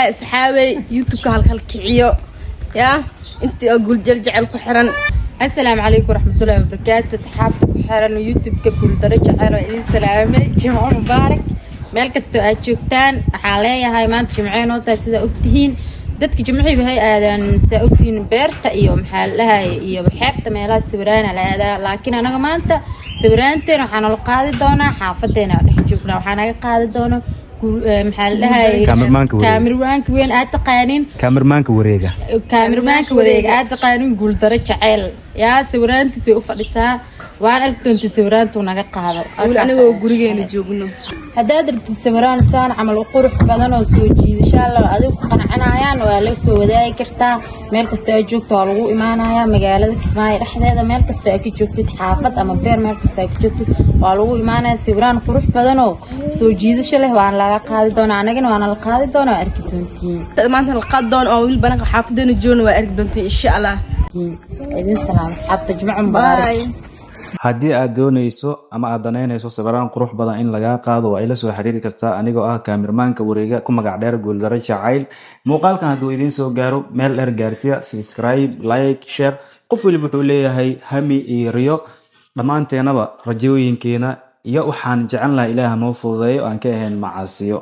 واي أصحابي يوتيوب كهالكعيو يا أنت أقول جلجعل كحرن. السلام عليكم ورحمة الله وبركاته. صحابتك كحرن ويوتيوب كقول درجة حلوة. إذن سلامي جمعة مبارك meel kasto aad joogtaan waxaa leeyahay maanta jimceen oo tahay sida ogtihiin dadka jimcii bahay aadaan saa ogtiin beerta iyo maxaa lahaay iyo xeebta meelaha sawiraan la aadaa laakiin anaga maanta sawiraanteen waxaan la qaadi doonaa xaafadeena dhex joognaa waxaan naga qaadi doonaa maxaa lahaay kaamirmaanka weyn aad taqaanin kaamirmaanka wareega aad taqaanin guul daro jaceyl yaa sawiraantiis way u fadhisaa waan aragtoonta sawiraantu naga qaado anigoo gurigeena joogno haddaad rabtid sawiraan saan camal u qurux badan oo soo jiidasho leh adigu qanacanaayaan waa la soo wadaagi kartaa meel kasta aad joogto waa lagu imaanayaa magaalada Kismaayo dhexdeeda meel kasta aad ka joogtid xaafad ama beer meel kasta aad ka joogtid waa lagu imaanayaa sawiraan qurux badan oo soo jiidasho leh waan laga qaadi doonaa anagana waan la qaadi doonaa arki doontiin maanta la qaad doon oo wiil badan xaafadeena joogno waa arki doontiin insha Allah idin salaam asxaabta jimco mubaarak. haddii aad doonayso ama aad danaynayso sawiraan qurux badan in laga qaado waa ila soo xiriiri kartaa anigoo ah kaamirmaanka wareega ku magac dheer Guuldaro Jacayl. muuqaalkan hadduu idin soo gaaro meel dheer gaarsiya subscribe like share qof waliba wuxuu leeyahay hami iyo riyo dhammaanteenaba rajooyinkeena iyo waxaan jecel lahaa Ilaahay noo fududeeyo aan ka ahayn macaasiyo.